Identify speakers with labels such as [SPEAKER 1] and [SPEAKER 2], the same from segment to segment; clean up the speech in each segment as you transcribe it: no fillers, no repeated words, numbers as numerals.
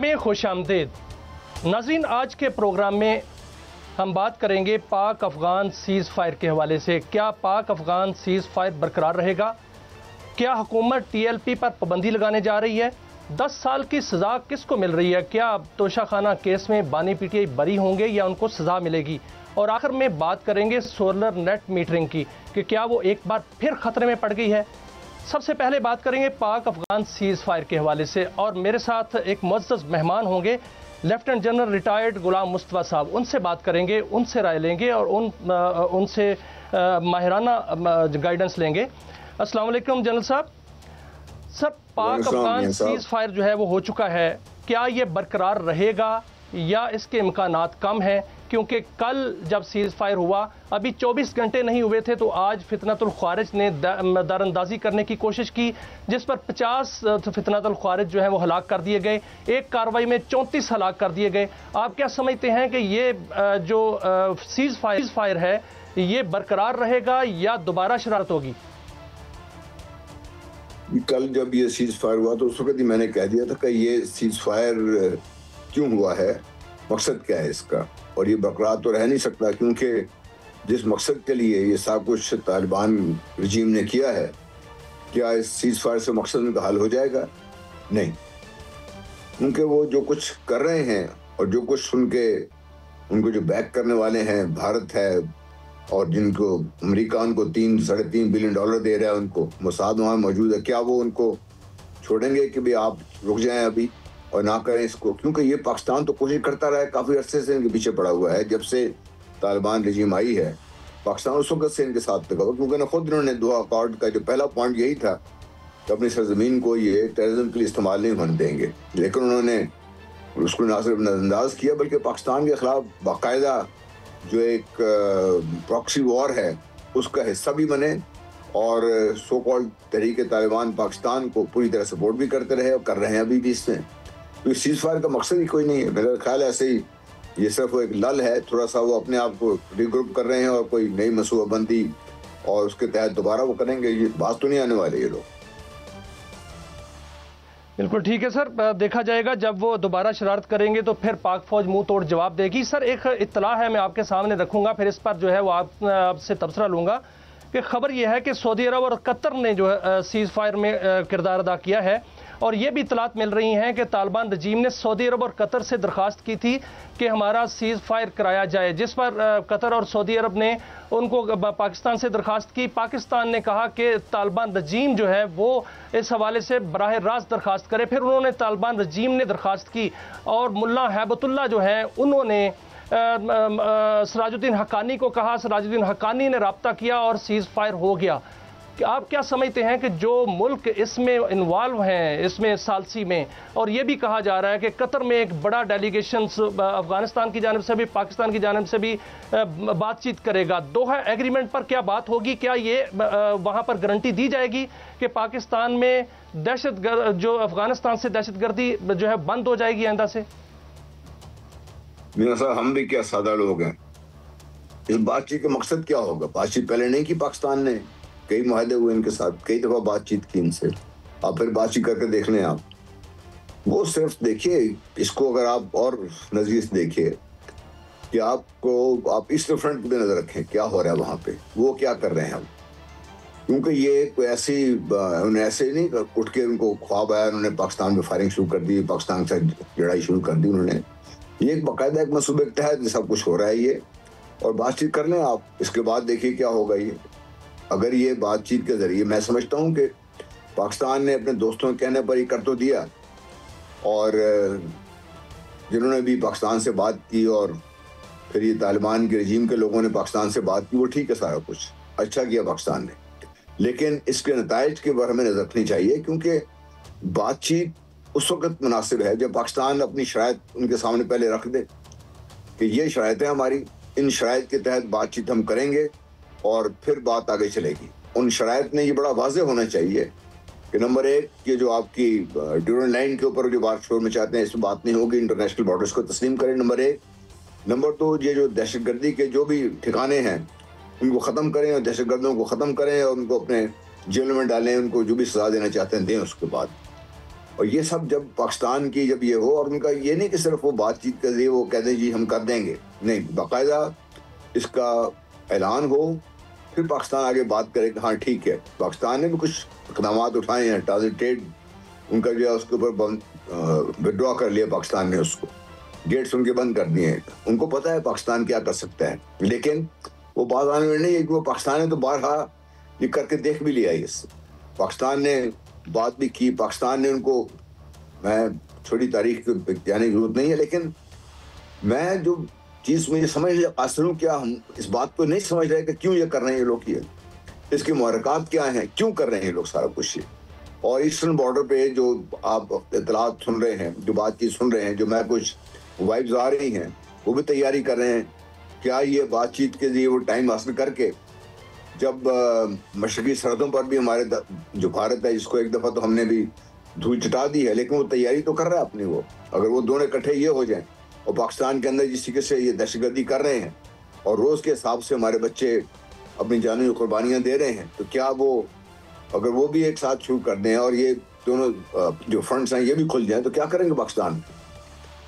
[SPEAKER 1] में खुशामदीद। नाज़रीन, आज के प्रोग्राम में हम बात करेंगे पाक अफ़गान सीज़ फायर के हवाले से। क्या पाक अफ़गान सीज़ फायर बरकरार रहेगा? क्या हुकूमत TLP पर पाबंदी लगाने जा रही है? 10 साल की सज़ा किसको मिल रही है? क्या तोशाखाना केस में बानी PTI बरी होंगे या उनको सज़ा मिलेगी? और आखिर में बात करेंगे सोलर नेट मीटरिंग की कि क्या वो एक बार फिर ख़तरे में पड़ गई है। सबसे पहले बात करेंगे पाक अफ़गान सीज़ फायर के हवाले से, और मेरे साथ एक मुअज़्ज़ज़ मेहमान होंगे लेफ्टिनेंट जनरल रिटायर्ड गुलाम मुस्तफ़ा साहब। उनसे बात करेंगे, उनसे राय लेंगे और उनसे माहिराना गाइडेंस लेंगे। अस्सलाम वालेकुम जनरल साहब। सर, पाक अफ़गान सीज़ फायर जो है वो हो चुका है, क्या ये बरकरार रहेगा या इसके इम्कानात कम हैं? क्योंकि कल जब सीज़ फायर हुआ अभी 24 घंटे नहीं हुए थे तो आज फितनतुल ख्वारिज ने दरअंदाजी करने की कोशिश की, जिस पर 50 फितनतुल ख्वारिज जो है वो हलाक कर दिए गए। एक कार्रवाई में 34 हलाक कर दिए गए। आप क्या समझते हैं कि ये जो सीज़ फायर है ये बरकरार रहेगा या दोबारा शरारत होगी?
[SPEAKER 2] कल जब ये सीज़ फायर हुआ तो उस वक्त ही मैंने कह दिया था कि ये सीज़ फायर क्यों हुआ है, मकसद क्या है इसका, और ये बरकरार तो रह नहीं सकता, क्योंकि जिस मकसद के लिए ये सब कुछ तालिबान रजीम ने किया है, क्या इस सीज़ फायर से मकसद में हल हो जाएगा? नहीं, क्योंकि वो जो कुछ कर रहे हैं और जो कुछ उनको जो बैक करने वाले हैं भारत है, और जिनको अमेरिका उनको 3-3.5 बिलियन डॉलर दे रहा है, उनको मोसाद वहाँ मौजूद है, क्या वो उनको छोड़ेंगे कि भाई आप रुक जाएं अभी और ना करें इसको? क्योंकि ये पाकिस्तान तो कोशिश करता रहा है, काफ़ी अरसे से इनके पीछे पड़ा हुआ है। जब से तालिबान रजीम आई है पाकिस्तान उस वक्त से इनके साथ लगा हुआ, क्योंकि खुद इन्होंने दोहा अकॉर्ड का जो पहला पॉइंट यही था कि अपनी सरजमीन को ये टेररिज्म के लिए इस्तेमाल नहीं होने देंगे, लेकिन उन्होंने उसको ना सिर्फ नज़रअंदाज किया बल्कि पाकिस्तान के ख़िलाफ़ बाकायदा जो एक प्रॉक्सी वॉर है उसका हिस्सा भी बने, और सो कॉल्ड तहरीक तालिबान पाकिस्तान को पूरी तरह सपोर्ट भी करते रहे और कर रहे हैं अभी भी इसमें। तो इस सीज़ फायर का मकसद ही कोई नहीं है, मेरा ख्याल ऐसे ही ये सिर्फ एक लल है, थोड़ा सा वो अपने आप को रिग्रुप कर रहे हैं और कोई नई मनसूबाबंदी और उसके तहत दोबारा वो करेंगे। ये बात तो नहीं आने वाले ये लोग।
[SPEAKER 1] बिल्कुल ठीक है सर, देखा जाएगा जब वो दोबारा शरारत करेंगे तो फिर पाक फौज मुंह तोड़ जवाब देगी। सर, एक इत्तला है, मैं आपके सामने रखूंगा, फिर इस पर जो है वो आपसे तबसरा लूंगा कि खबर यह है कि सऊदी अरब और कतर ने जो है सीज़ फायर में किरदार अदा किया है, और ये भी इतलात मिल रही हैं कि तालिबान रजीम ने सऊदी अरब और कतर से दरख्वास्त की थी कि हमारा सीज़ फायर कराया जाए, जिस पर कतर और सऊदी अरब ने उनको पाकिस्तान से दरख्वास्त की। पाकिस्तान ने कहा कि तालिबान रजीम जो है वो इस हवाले से बराह रास्त दरख्वास्त करे। फिर उन्होंने तालिबान रजीम ने दरख्वास्त की और मुल्ला हैबतुल्ला जो है उन्होंने सिराजुद्दीन हक्कानी को कहा, सिराजुद्दीन हक्कानी ने राब्ता किया और सीज़ फायर हो गया। कि आप क्या समझते हैं कि जो मुल्क इसमें इन्वॉल्व हैं इसमें सालसी में, और ये भी कहा जा रहा है कि कतर में एक बड़ा डेलीगेशन अफगानिस्तान की जानिब से भी पाकिस्तान की जानिब से भी बातचीत करेगा, दोहा एग्रीमेंट पर क्या बात होगी? क्या ये वहाँ पर गारंटी दी जाएगी कि पाकिस्तान में जो अफगानिस्तान से दहशतगर्दी जो है बंद हो जाएगी आइंदा से?
[SPEAKER 2] मेरा साहब, हम भी क्या सादा लोग हैं, इस बातचीत का मकसद क्या होगा? बातचीत पहले नहीं की पाकिस्तान ने, कई मुआहदे हुए इनके साथ, कई दफ़ा बातचीत की इनसे, आप फिर बातचीत करके देख लें। आप वो सिर्फ देखिए इसको, अगर आप और नज़रिए से देखिए कि आप ईस्ट फ्रंट पे नज़र रखें, क्या हो रहा है वहाँ पे, वो क्या कर रहे हैं हम। क्योंकि ये कोई ऐसे नहीं उठ के उनको ख्वाब आया, उन्होंने पाकिस्तान में फायरिंग शुरू कर दी, पाकिस्तान से लड़ाई शुरू कर दी उन्होंने। ये एक बाकायदा एक मनसूबे के तहत सब कुछ हो रहा है ये, और बातचीत कर लें आप, इसके बाद देखिए क्या होगा ये। अगर ये बातचीत के जरिए, मैं समझता हूँ कि पाकिस्तान ने अपने दोस्तों के कहने पर ही कर तो दिया, और जिन्होंने भी पाकिस्तान से बात की और फिर ये तालिबान के रजीम के लोगों ने पाकिस्तान से बात की, वो ठीक है, सारा कुछ अच्छा किया पाकिस्तान ने, लेकिन इसके नताइज के बारे में नजर रखनी चाहिए। क्योंकि बातचीत उस वक्त मुनासिब है जब पाकिस्तान अपनी शराइत उनके सामने पहले रख दे कि ये शराइतें हमारी, इन शराइत के तहत बातचीत हम करेंगे और फिर बात आगे चलेगी। उन शराइत में ये बड़ा वाज़ेह होना चाहिए कि नंबर 1, ये जो आपकी ड्यूरेंट लाइन के ऊपर जो बात शोर में चाहते हैं, इस पर बात नहीं होगी, इंटरनेशनल बॉर्डर्स को तस्लीम करें, नंबर 1। नंबर 2, ये जो दहशतगर्दी के जो भी ठिकाने हैं उनको ख़त्म करें और दहशतगर्दों को ख़त्म करें और उनको अपने जेल में डालें, उनको जो भी सज़ा देना चाहते हैं दें उसके बाद। और ये सब जब पाकिस्तान की जब ये हो, और उनका ये नहीं कि सिर्फ वो बातचीत कर रही वो कहते जी हम कर देंगे, नहीं, बाकायदा इसका ऐलान हो, फिर पाकिस्तान आगे बात करे कि हाँ ठीक है। पाकिस्तान ने भी कुछ इकदाम उठाए हैं, ट्रेड उनका जो है उसके ऊपर विड्रॉ कर लिया पाकिस्तान ने, उसको गेट्स उनके बंद कर दिए हैं। उनको पता है पाकिस्तान क्या कर सकता है, लेकिन वो बात आने में नहीं है कि वो पाकिस्तान ने तो बारहा ये करके देख भी लिया। इससे पाकिस्तान ने बात भी की, पाकिस्तान ने उनको, मैं छोटी तारीख जाने की जरूरत नहीं है, लेकिन मैं जो चीज़ मुझे समझ हासिल हूँ, क्या हम इस बात को नहीं समझ रहे कि क्यों ये कर रहे हैं ये लोग, ये इसके मुहरकात क्या हैं, क्यों कर रहे हैं ये लोग सारा कुछ ये। और ईस्टर्न बॉर्डर पे जो आप इतलात सुन रहे हैं, जो बातचीत सुन रहे हैं, जो मैं कुछ वाइब्स आ रही हैं, वो भी तैयारी कर रहे हैं। क्या ये बातचीत के लिए वो टाइम हासिल करके जब मशरकी सरहदों पर भी हमारे जो भारत है, जिसको एक दफ़ा तो हमने भी धूल चटा दी है, लेकिन वो तैयारी तो कर रहा है अपनी। वो अगर वो दोनों इकट्ठे ये हो जाएं और पाकिस्तान के अंदर जिस तरीके से ये दहशतगर्दी कर रहे हैं और रोज़ के हिसाब से हमारे बच्चे अपनी जानी कुर्बानियाँ दे रहे हैं, तो क्या वो अगर वो भी एक साथ शुरू कर दें और ये दोनों जो फ्रंट्स हैं ये भी खुल जाएं, तो क्या करेंगे पाकिस्तान?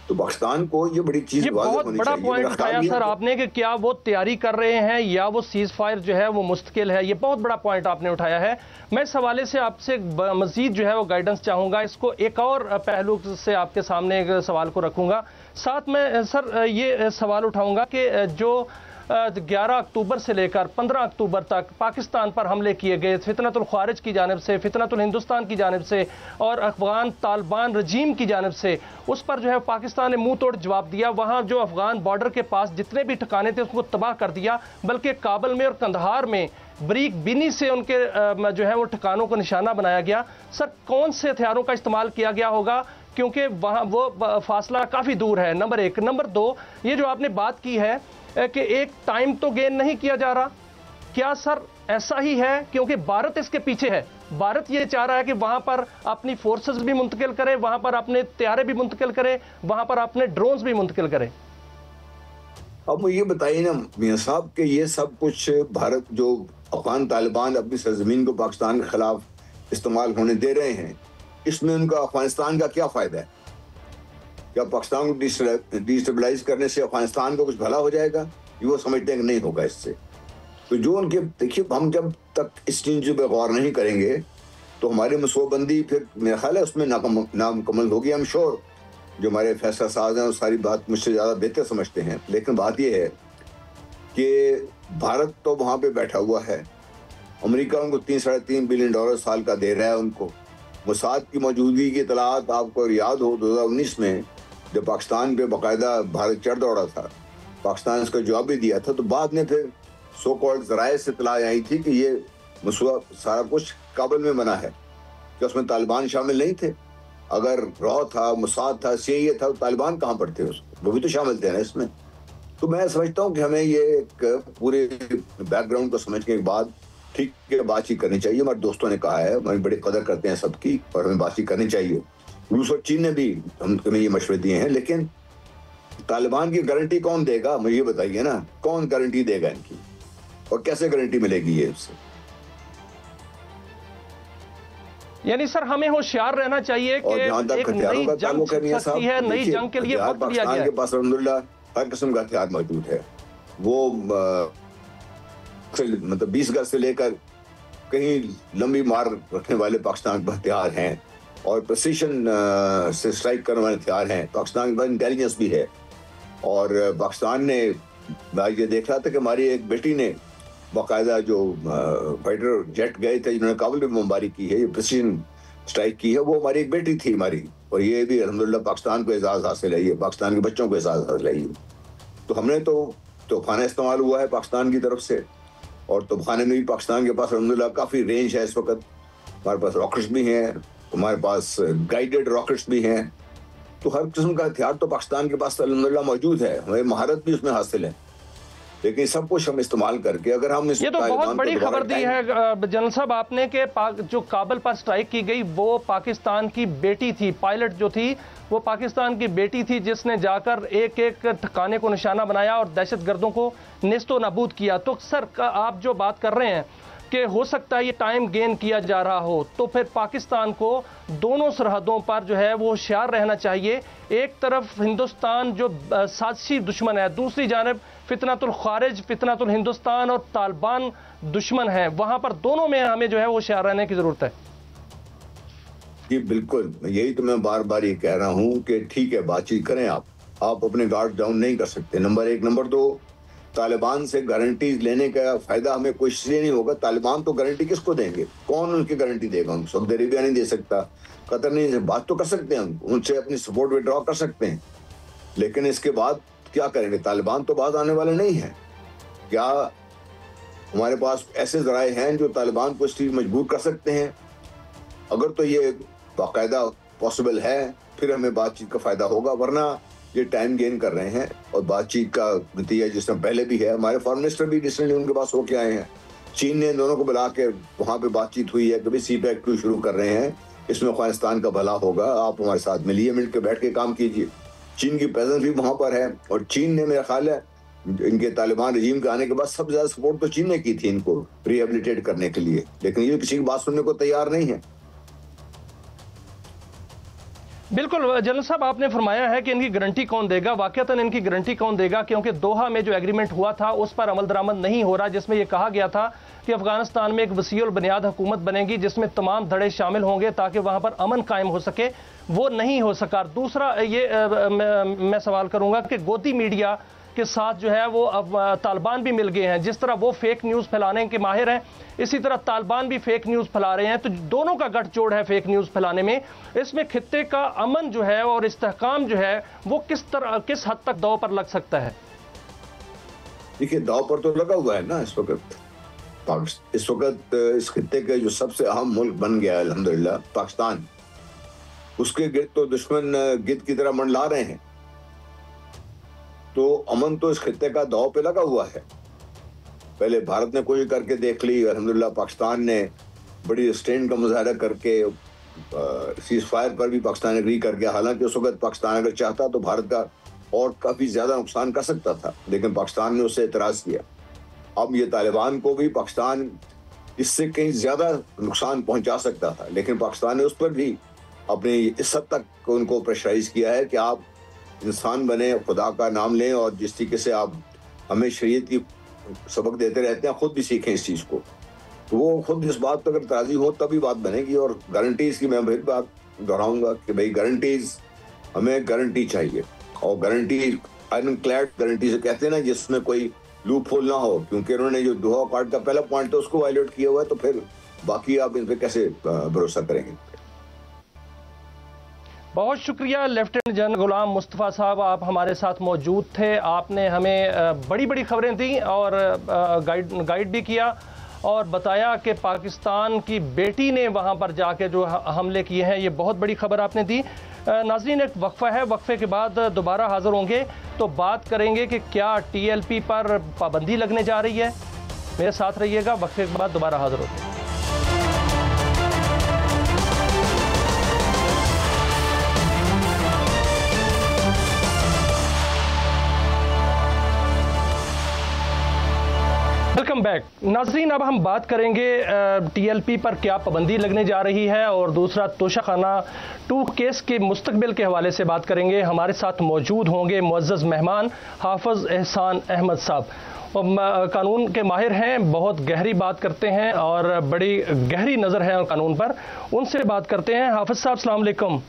[SPEAKER 2] तो पाकिस्तान को ये बड़ी चीज,
[SPEAKER 1] ये बहुत बड़ा पॉइंट उठाया सर आपने कि क्या वो तैयारी कर रहे हैं या वो सीज फायर जो है वो मुस्तकिल है। ये बहुत बड़ा पॉइंट आपने उठाया है। मैं इस हवाले से आपसे मजीद जो है वो गाइडेंस चाहूंगा। इसको एक और पहलू से आपके सामने एक सवाल को रखूंगा। साथ में सर ये सवाल उठाऊंगा कि जो 11 अक्टूबर से लेकर 15 अक्टूबर तक पाकिस्तान पर हमले किए गए फितनतुल ख्वारिज की जानिब से, फितनतुल हिंदुस्तान की जानिब से और अफगान तालिबान रजीम की जानिब से, उस पर जो है पाकिस्तान ने मुंह तोड़ जवाब दिया। वहाँ जो अफगान बॉर्डर के पास जितने भी ठिकाने थे उसको तबाह कर दिया, बल्कि काबुल में और कंदहार में बरीक बीनी से उनके जो है वो ठिकानों को निशाना बनाया गया। सर कौन से हथियारों का इस्तेमाल किया गया होगा, क्योंकि वहाँ वो फासला काफ़ी दूर है, नंबर एक। नंबर दो, ये जो आपने बात की है कि एक टाइम तो गेन नहीं किया जा रहा, क्या सर ऐसा ही है? क्योंकि भारत इसके पीछे है, भारत ये चाह रहा है कि वहां पर अपनी फोर्सेस भी मुंतकिल करे, वहां पर अपने तैयारे भी मुंतकिल करे, वहां पर अपने ड्रोन्स भी मुंतकिल करे।
[SPEAKER 2] अब मुझे ये बताइए ना मियां साहब कि ये सब कुछ भारत जो अफगान तालिबान अपनी सरजमीन को पाकिस्तान के खिलाफ इस्तेमाल होने दे रहे हैं, इसमें उनका अफगानिस्तान का क्या फायदा है? क्या पाकिस्तान को डिस्टेबलाइज करने से अफगानिस्तान को कुछ भला हो जाएगा? ये वो समझते हैं कि नहीं होगा इससे। तो जो उनके, देखिए हम जब तक इस चीज़ पे गौर नहीं करेंगे तो हमारी मनसूबाबंदी फिर मेरा ख्याल है उसमें नामुकम्मल होगी। हम श्योर जो हमारे फैसला साज हैं वो सारी बात मुझसे ज़्यादा बेहतर समझते हैं, लेकिन बात यह है कि भारत तो वहाँ पे बैठा हुआ है, अमेरिका उनको 3-3.5 बिलियन साल का दे रहा है उनको। मोसाद की मौजूदगी की इतलात आपको याद हो 2019 में जब पाकिस्तान पे बाकायदा भारत चढ़ दौड़ा था, पाकिस्तान इसका जवाब भी दिया था, तो बाद में फिर सो कॉल्ड ज़राए से इतला आई थी कि ये मसला सारा कुछ काबुल में बना है, कि उसमें तालिबान शामिल नहीं थे। अगर रॉ था, मोसाद था, CIA था, तो तालिबान कहाँ पर थे? उसको वो भी तो शामिल थे ना इसमें। तो मैं समझता हूँ कि हमें ये एक पूरे बैकग्राउंड को समझने के बाद ठीक है बातचीत करनी चाहिए। हमारे दोस्तों ने कहा है, हमारी बड़ी कदर करते हैं सबकी और हमें बातचीत करनी चाहिए। रूस और चीन ने भी हमें ये मशवरे दिए हैं, लेकिन तालिबान की गारंटी कौन देगा? मुझे ये बताइए ना, कौन गारंटी देगा इनकी और कैसे गारंटी मिलेगी ये इससे?
[SPEAKER 1] यानी सर हमें होशियार रहना चाहिए कि एक नई जंग छिड़ सकती है, नई जंग के लिए वक्त दिया गया है।
[SPEAKER 2] के पास अल्हम्दुलिल्लाह हर किस्म का हथियार मौजूद है। वो मतलब 20 गज से लेकर कहीं लंबी मार रखने वाले पाकिस्तान के हथियार हैं और प्रिसीशन से स्ट्राइक करने वाले हथियार हैं। पाकिस्तान के पास इंटेलिजेंस भी है। और पाकिस्तान ने, मैं ये देख रहा था कि हमारी एक बेटी ने बाकायदा जो फाइटर जेट गए थे जिन्होंने काबुल में बमबारी की है, ये प्रिसीशन स्ट्राइक की है, वो हमारी एक बेटी थी हमारी। और ये भी अल्हम्दुलिल्लाह पाकिस्तान को एजाज़ हासिल है, ये पाकिस्तान के बच्चों को एजाज़ हासिल है। तो हमने तो तोहफाना इस्तेमाल हुआ है पाकिस्तान की तरफ से, और तोहफाने में भी पाकिस्तान के पास अल्हम्दुलिल्लाह काफ़ी रेंज है इस वक्त। हमारे पास रॉकेट्स भी हैं, हमारे पास गाइडेड रॉकेट्स भी हैं। तो हर किस्म का हथियार तो पाकिस्तान के पास अल्हम्दुलिल्लाह मौजूद है, हमें महारत भी उसमें हासिल है। लेकिन सब कुछ हम इस्तेमाल करके अगर हम
[SPEAKER 1] ये तो बहुत बड़ी खबर दी है जनरल साहब आपने कि जो काबुल पर स्ट्राइक की गई वो पाकिस्तान की बेटी थी, पायलट जो थी वो पाकिस्तान की बेटी थी, जिसने जाकर एक एक ठिकाने को निशाना बनाया और दहशतगर्दों को नेस्तो नाबूद किया। तो सर आप जो बात कर रहे हैं कि हो सकता है ये टाइम गेन किया जा रहा हो, तो फिर पाकिस्तान को दोनों सरहदों पर जो है वो होशियार रहना चाहिए। एक तरफ हिंदुस्तान जो साजिशी दुश्मन है, दूसरी जानब फितनातुल खारिज, फितनातुल हिंदुस्तान और तालिबान दुश्मन है। वहां पर दोनों में हमें जो है वो होशियार रहने की जरूरत है।
[SPEAKER 2] जी बिल्कुल, यही तो मैं बार बार ये कह रहा हूँ कि ठीक है, बातचीत करें आप अपने गार्ड डाउन नहीं कर सकते, नंबर एक। नंबर दो, तालिबान से गारंटीज लेने का फायदा हमें कोई इसलिए नहीं होगा। तालिबान तो गारंटी किसको देंगे? कौन उनकी गारंटी देगा? हम सऊदी अरेबिया नहीं दे सकता, कतर नहीं दे। बात तो कर सकते हैं, हम उनसे अपनी सपोर्ट विड्रॉ कर सकते हैं, लेकिन इसके बाद क्या करेंगे? तालिबान तो बात आने वाले नहीं है। क्या हमारे पास ऐसे जराए हैं जो तालिबान को इस चीज मजबूर कर सकते हैं? अगर तो ये बाकायदा पॉसिबल है, फिर हमें बातचीत का फायदा होगा, वरना ये टाइम गेन कर रहे हैं। और बातचीत का नतीजा जिसमें पहले भी है, हमारे फॉरेन मिनिस्टर भी रिसेंटली उनके पास होके आए हैं, चीन ने दोनों को बुला के वहाँ पे बातचीत हुई है, कभी CPEC 2 शुरू कर रहे हैं, इसमें अफगानिस्तान का भला होगा, आप हमारे साथ मिलिए, मिल के बैठ के काम कीजिए। चीन की प्रेजेंस भी वहाँ पर है, और चीन ने, मेरा ख्याल है, इनके तालिबान रजीम के आने के बाद सबसे ज्यादा सपोर्ट तो चीन ने की थी इनको रिहेबिलिटेट करने के लिए, लेकिन ये किसी की बात सुनने को तैयार नहीं है।
[SPEAKER 1] बिल्कुल जनरल साहब, आपने फरमाया है कि इनकी गारंटी कौन देगा। वाकईतन इनकी गारंटी कौन देगा, क्योंकि दोहा में जो एग्रीमेंट हुआ था उस पर अमल दरामद नहीं हो रहा, जिसमें यह कहा गया था कि अफगानिस्तान में एक वसीउल बुनियाद हुकूमत बनेगी जिसमें तमाम धड़े शामिल होंगे ताकि वहां पर अमन कायम हो सके। वो नहीं हो सका। दूसरा ये मैं सवाल करूंगा कि गोदी मीडिया के साथ जो है वो अब तालिबान भी मिल गए हैं। जिस तरह वो फेक न्यूज़ फैलाने के माहिर हैं, इसी तरह तालिबान भी फेक न्यूज़ फैला रहे हैं। तो दोनों का गठजोड़ है फेक न्यूज़ फैलाने में। इसमें खित्ते का अमन जो है और इस्तेहकाम जो है वो किस हद तक दांव पर लग सकता है?
[SPEAKER 2] देखिए, दांव पर तो लगा हुआ है ना इस वक्त। इस खित्ते के जो सबसे अहम मुल्क बन गया है अल्हम्दुलिल्लाह पाकिस्तान, उसके गिर्द तो दुश्मन गिद्ध की तरह मंडला रहे हैं। तो अमन तो इस खित्ते का दांव पे लगा हुआ है। पहले भारत ने कोशिश करके देख ली, अल्हम्दुलिल्लाह पाकिस्तान ने बड़ी स्टैंड का मुजाहरा करके सीज फायर पर भी पाकिस्तान एग्री कर गया। हालांकि उस वक्त पाकिस्तान अगर चाहता तो भारत का और काफी ज्यादा नुकसान कर सकता था, लेकिन पाकिस्तान ने उससे एतराज किया। अब ये तालिबान को भी पाकिस्तान इससे कहीं ज्यादा नुकसान पहुंचा सकता था, लेकिन पाकिस्तान ने उस पर भी अपनी इस हद तक उनको प्रेशराइज किया है कि आप इंसान बने, खुदा का नाम लें, और जिस तरीके से आप हमें शरीयत की सबक देते रहते हैं, खुद भी सीखें इस चीज़ को। तो वो खुद इस बात पर अगर राजी हो तभी बात बनेगी। और गारंटीज की मैं फिर बात दोहराऊंगा कि भाई गारंटीज, हमें गारंटी चाहिए, और गारंटी आयरन क्लैड गारंटी से कहते हैं ना, जिसमें कोई लूप होल ना हो, क्योंकि उन्होंने जो दोहा कार्ड का पहला पॉइंट था उसको वायलेट किया हुआ है, तो फिर बाकी आप इन पर कैसे भरोसा करेंगे?
[SPEAKER 1] बहुत शुक्रिया लेफ्टिनेंट जनरल गुलाम मुस्तफ़ा साहब, आप हमारे साथ मौजूद थे। आपने हमें बड़ी बड़ी खबरें दी और गाइड भी किया और बताया कि पाकिस्तान की बेटी ने वहां पर जाके जो हमले किए हैं, ये बहुत बड़ी खबर आपने दी। नाज़रीन, एक वक्फा है, वक्फे के बाद दोबारा हाजिर होंगे तो बात करेंगे कि क्या TLP पर पाबंदी लगने जा रही है। मेरे साथ रहिएगा, वक्फे के बाद दोबारा हाजिर होते हैं। वेलकम बैक नाज़रीन, अब हम बात करेंगे TLP पर क्या पाबंदी लगने जा रही है, और दूसरा तोशाखाना 2 केस के मुस्तकबिल के हवाले से बात करेंगे। हमारे साथ मौजूद होंगे मुअज़्ज़ज़ मेहमान हाफ़िज़ एहसान अहमद साहब, कानून के माहिर हैं, बहुत गहरी बात करते हैं और बड़ी गहरी नज़र है कानून पर। उनसे बात करते हैं। हाफ़िज़ साहब अस्सलाम वालेकुम।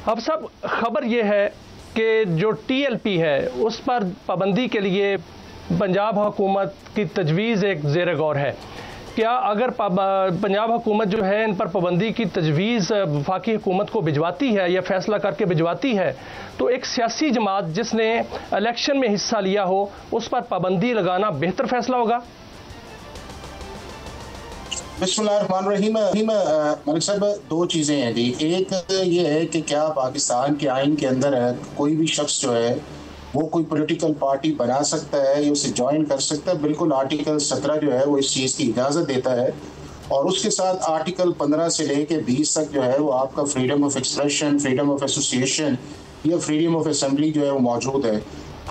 [SPEAKER 1] हाफ़िज़ साहब, खबर यह है कि जो TLP है उस पर पाबंदी के लिए पंजाब हुकूमत की तजवीज़ एक ज़ेर गौर है। क्या अगर पंजाब हुकूमत जो है इन पर पाबंदी की तजवीज़ वफाकी हुकूमत को भिजवाती है या फैसला करके भिजवाती है, तो एक सियासी जमात जिसने इलेक्शन में हिस्सा लिया हो उस पर पाबंदी लगाना बेहतर फैसला होगा?
[SPEAKER 3] बिस्मिल्लाहिर्रहमानिर्रहीम। मलिक साहब, 2 चीज़ें हैं जी। एक ये है कि क्या पाकिस्तान के आइन के अंदर है कोई भी शख्स जो है वो कोई पॉलिटिकल पार्टी बना सकता है या उसे ज्वाइन कर सकता है। बिल्कुल आर्टिकल 17 जो है वो इस चीज़ की इजाज़त देता है, और उसके साथ आर्टिकल 15 से लेके 20 तक जो है वो आपका freedom of expression, freedom of association या फ्रीडम ऑफ असेंबली जो है वो मौजूद है।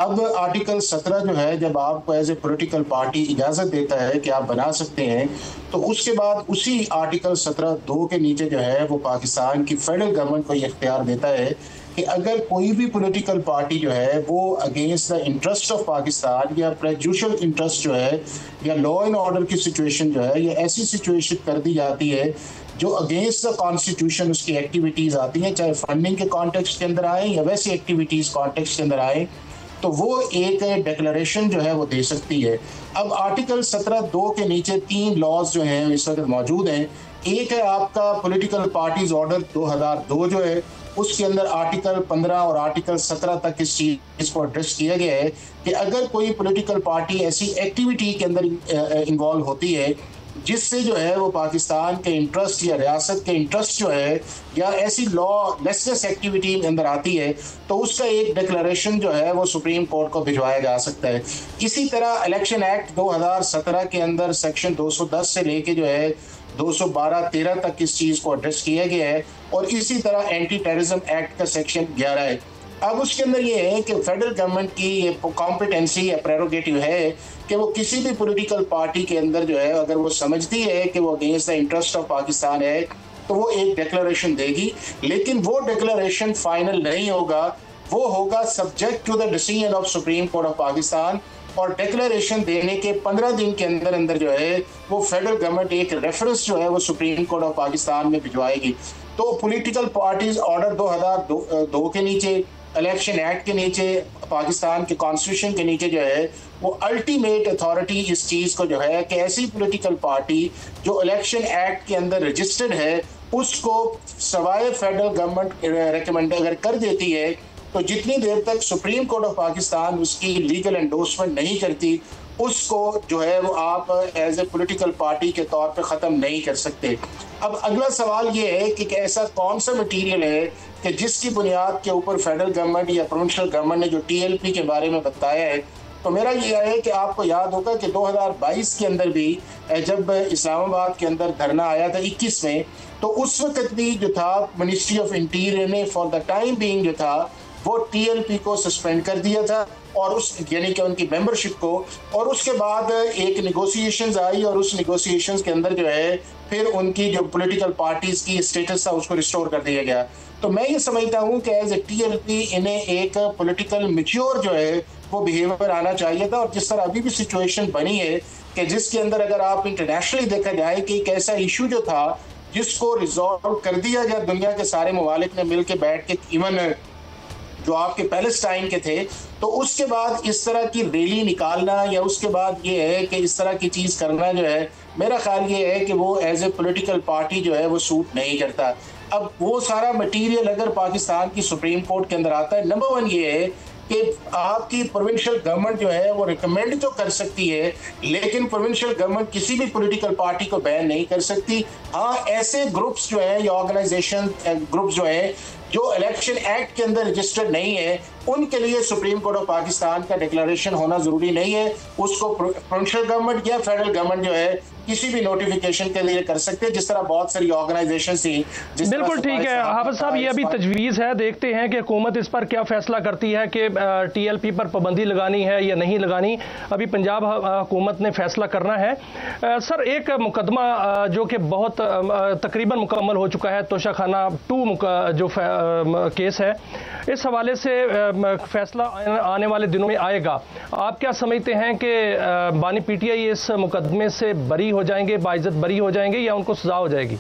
[SPEAKER 3] अब आर्टिकल 17 जो है, जब आपको एज ए पॉलिटिकल पार्टी इजाज़त देता है कि आप बना सकते हैं, तो उसके बाद उसी आर्टिकल 17(2) के नीचे जो है वो पाकिस्तान की फेडरल गवर्नमेंट को ये इख्तियार देता है कि अगर कोई भी पॉलिटिकल पार्टी जो है वो against the interest of Pakistan या प्रेजुडिशियल इंटरेस्ट जो है या लॉ एंड ऑर्डर की सिचुएशन जो है, ये ऐसी सिचुएशन कर दी जाती है जो अगेंस्ट द कॉन्स्टिट्यूशन उसकी एक्टिविटीज़ आती हैं, चाहे फंडिंग के कॉन्टेक्स्ट के अंदर आए या वैसी एक्टिविटीज़ कॉन्टेक्स्ट के अंदर आए, तो वो एक डिक्लेरेशन जो है वो दे सकती है। अब आर्टिकल 17(2) के नीचे 3 लॉज जो हैं इस वक्त मौजूद हैं। एक है आपका पॉलिटिकल पार्टीज ऑर्डर 2002 जो है, उसके अंदर आर्टिकल 15 और आर्टिकल 17 तक इस चीज़ को एड्रेस किया गया है कि अगर कोई पॉलिटिकल पार्टी ऐसी एक्टिविटी के अंदर इन्वॉल्व होती है जिससे जो है वो पाकिस्तान के इंटरेस्ट या रियासत के इंटरेस्ट जो है या ऐसी लॉ लेसनेस एक्टिविटी के अंदर आती है, तो उसका एक डिक्लेरेशन जो है वो सुप्रीम कोर्ट को भिजवाया जा सकता है। इसी तरह इलेक्शन एक्ट 2017 के अंदर सेक्शन 210 से लेके जो है 212-13 तक इस चीज़ को एड्रेस किया गया है, और इसी तरह एंटी टेररिज्म एक्ट का सेक्शन 11 है। अब उसके अंदर ये है कि फेडरल गवर्नमेंट की ये कॉम्पिटेंसी या प्रेरोगेटिव है कि वो किसी भी पॉलिटिकल पार्टी के अंदर जो है अगर वो समझती है कि वो against the interest of Pakistan है तो वो एक डिक्लेरेशन देगी, लेकिन वो डिक्लेरेशन फाइनल नहीं होगा, वो होगा subject to the decision of supreme court of Pakistan. और डिक्लेरेशन देने के 15 दिन के अंदर अंदर जो है वो फेडरल गवर्नमेंट एक रेफरेंस जो है वो सुप्रीम कोर्ट ऑफ पाकिस्तान में भिजवाएगी। तो पॉलिटिकल पार्टीज ऑर्डर 2002 के नीचे, इलेक्शन एक्ट के नीचे, पाकिस्तान के कॉन्स्टिट्यूशन के नीचे जो है वो अल्टीमेट अथॉरिटी इस चीज़ को जो है कि ऐसी पॉलिटिकल पार्टी जो इलेक्शन एक्ट के अंदर रजिस्टर्ड है उसको सवाए फेडरल गवर्नमेंट रिकमेंड अगर कर देती है, तो जितनी देर तक सुप्रीम कोर्ट ऑफ पाकिस्तान उसकी लीगल एंडोर्समेंट नहीं करती उसको जो है वो आप एज ए पॉलिटिकल पार्टी के तौर पे ख़त्म नहीं कर सकते। अब अगला सवाल ये है कि ऐसा कौन सा मटीरियल है कि जिसकी बुनियाद के ऊपर फेडरल गवर्नमेंट या प्रोविंशियल गवर्नमेंट ने जो TLP के बारे में बताया है, तो मेरा ये है कि आपको याद होगा कि 2022 के अंदर भी जब इस्लामाबाद के अंदर धरना आया था 21 में, तो उस वक्त भी जो था मिनिस्ट्री ऑफ इंटीरियर ने फॉर द टाइम बीइंग जो था वो TLP को सस्पेंड कर दिया था और उस यानी कि उनकी मेंबरशिप को, और उसके बाद एक नेगोशिएशंस आई और उस नेगोशिएशंस के अंदर जो है फिर उनकी जो पॉलिटिकल पार्टीज की स्टेटस था उसको रिस्टोर कर दिया गया। तो मैं ये समझता हूँ कि एज ए TLP इन्हें एक पॉलिटिकल मैच्योर जो है वो बिहेवियर आना चाहिए था, और जिस तरह अभी भी सिचुएशन बनी है कि जिसके अंदर अगर आप इंटरनेशनली देखा जाए कि एक ऐसा इशू जो था जिसको रिजॉल्व कर दिया गया, दुनिया के सारे ममालिक ने मिल के बैठ के, इवन जो आपके पैलेस्टाइन के थे, तो उसके बाद इस तरह की रैली निकालना या उसके बाद ये है कि इस तरह की चीज़ करना जो है, मेरा ख्याल ये है कि वो एज ए पॉलिटिकल पार्टी जो है वो सूट नहीं करता। अब वो सारा मटीरियल अगर पाकिस्तान की सुप्रीम कोर्ट के अंदर आता है, नंबर 1 ये है कि आपकी प्रोविंशियल गवर्नमेंट जो है वो रिकमेंड तो कर सकती है, लेकिन प्रोविंशियल गवर्नमेंट किसी भी पॉलिटिकल पार्टी को बैन नहीं कर सकती। हाँ, ऐसे ग्रुप्स जो है या ऑर्गेनाइजेशन ग्रुप्स जो है जो इलेक्शन एक्ट के अंदर रजिस्टर्ड नहीं है, उनके लिए सुप्रीम कोर्ट ऑफ पाकिस्तान का डिक्लेरेशन होना जरूरी नहीं है। उसको प्रोविंशियल गवर्नमेंट या फेडरल गवर्नमेंट जो है किसी भी नोटिफिकेशन के लिए कर सकते हैं, जिस तरह बहुत सारी ऑर्गेनाइजेशन थी।
[SPEAKER 1] बिल्कुल ठीक है हाफिज साहब, ये अभी तजवीज़ है, देखते हैं कि हुकूमत इस पर क्या फैसला करती है कि TLP पर पाबंदी लगानी है या नहीं लगानी। अभी पंजाब हुकूमत ने फैसला करना है। सर, एक मुकदमा जो कि बहुत तकरीबन मुकम्मल हो चुका है, तोशाखाना 2 जो केस है, इस हवाले से फैसला आने वाले दिनों में आएगा। आप क्या समझते हैं कि बानी PTI इस मुकदमे से बरी हो जाएंगे, बाइज्जत बरी हो जाएंगे या उनको सजा हो जाएगी?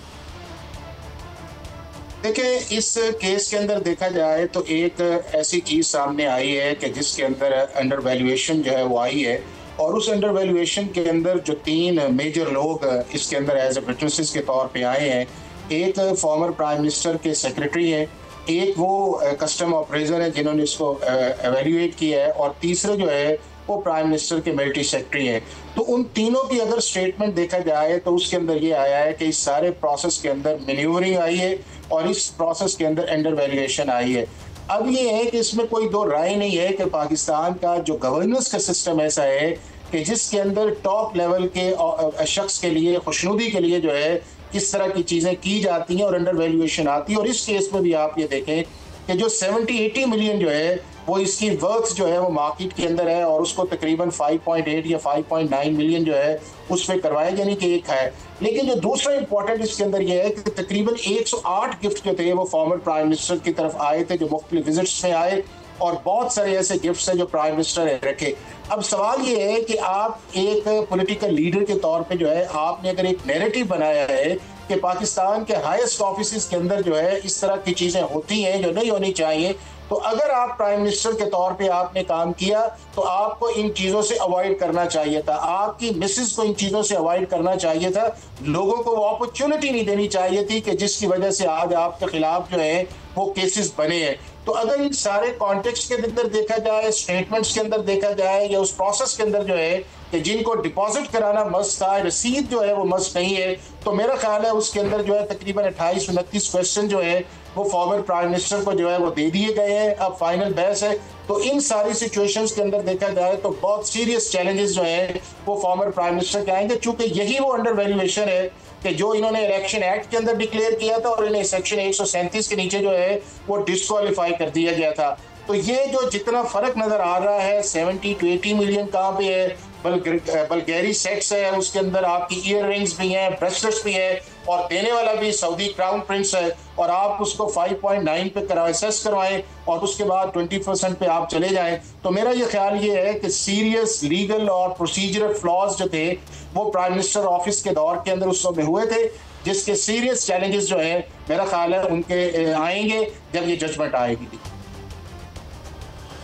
[SPEAKER 3] देखिए, इस केस के अंदर देखा जाए तो एक ऐसी चीज़ सामने आई है कि जिसके अंदर अंडर वैल्यूएशन जो है वो आई है, और उस अंडर वैल्यूएशन के अंदर जो 3 मेजर लोग इसके अंदर एज ए विटनेसेस के तौर पे आए हैं, एक फॉर्मर प्राइम मिनिस्टर के सेक्रेटरी हैं, एक वो कस्टम ऑपरेटर है जिन्होंने इसको एवेल्यूएट किया है, और तीसरे जो है वो प्राइम मिनिस्टर के मिलिट्री सेक्रेटरी हैं। तो उन तीनों की अगर स्टेटमेंट देखा जाए तो उसके अंदर ये आया है कि इस सारे प्रोसेस के अंदर मैन्यूवरिंग आई है और इस प्रोसेस के अंदर अंडर वैल्यूएशन आई है। अब ये है कि इसमें कोई दो राय नहीं है कि पाकिस्तान का जो गवर्नेंस का सिस्टम ऐसा है कि जिसके अंदर टॉप लेवल के शख्स के लिए, खुशनुदी के लिए जो है इस तरह की चीज़ें की जाती हैं और अंडर वैल्यूएशन आती है। और इस केस में भी आप ये देखें कि जो 70-80 मिलियन जो है वो इसकी वर्थ जो है वो मार्केट के अंदर है और उसको तकरीबन 5.8 या 5.9 मिलियन जो है उस पर करवाया, यानी कि एक है। लेकिन जो दूसरा इंपॉर्टेंट इसके अंदर ये है कि तकरीबन 108 गिफ्ट जो थे वो फॉर्मर प्राइम मिनिस्टर की तरफ आए थे, जो मुख्तलिफ विजिट्स में आए, और बहुत सारे ऐसे गिफ्ट्स हैं जो प्राइम मिनिस्टर ने रखे। अब सवाल ये है कि आप एक पॉलिटिकल लीडर के तौर पे जो है आपने अगर एक नैरेटिव बनाया है कि पाकिस्तान के हाईएस्ट ऑफिस के अंदर जो है इस तरह की चीज़ें होती हैं जो नहीं होनी चाहिए, तो अगर आप प्राइम मिनिस्टर के तौर पे आपने काम किया तो आपको इन चीज़ों से अवॉइड करना चाहिए था, आपकी मिसेस को इन चीज़ों से अवॉइड करना चाहिए था, लोगों को वो अपॉर्चुनिटी नहीं देनी चाहिए थी कि जिसकी वजह से आज आपके खिलाफ जो है वो केसेस बने हैं। तो अगर इन सारे कॉन्टेक्स्ट के अंदर देखा जाए, स्टेटमेंट्स के अंदर देखा जाए, या उस प्रोसेस के अंदर जो है कि जिनको डिपॉजिट कराना मस्ट था, रसीद जो है वो मस्ट नहीं है, तो मेरा ख्याल है उसके अंदर जो है तकरीबन 28-29 क्वेश्चन जो है वो फॉर्मर प्राइम मिनिस्टर को जो है वो दे दिए गए हैं। अब फाइनल बहस है। तो इन सारी सिचुएशंस के अंदर देखा जाए तो बहुत सीरियस चैलेंजेस जो है वो फॉर्मर प्राइम मिनिस्टर के आएंगे, चूंकि यही वो अंडर वैल्यूएशन है कि जो इन्होंने इलेक्शन एक्ट के अंदर डिक्लेयर किया था और इन्हें सेक्शन 137 के नीचे जो है वो डिस्क्वालीफाई कर दिया गया था। तो ये जो जितना फर्क नजर आ रहा है 70 to 80 मिलियन कहाँ पे है, बल्गेरी सेट्स है, उसके अंदर आपकी ईयर रिंग्स भी हैं, ब्रेसलेट्स भी है, और देने वाला भी सऊदी क्राउन प्रिंस है, और आप उसको 5.9 पे असेस करवाएं और उसके बाद 20% पे आप चले जाएं। तो मेरा ये ख्याल ये है कि सीरियस लीगल और प्रोसीजरल फ्लॉज जो थे वो प्राइम मिनिस्टर ऑफिस के दौर के अंदर उस समय हुए थे, जिसके सीरियस चैलेंजेस जो है मेरा ख्याल है उनके आएंगे जब ये जजमेंट आएगी।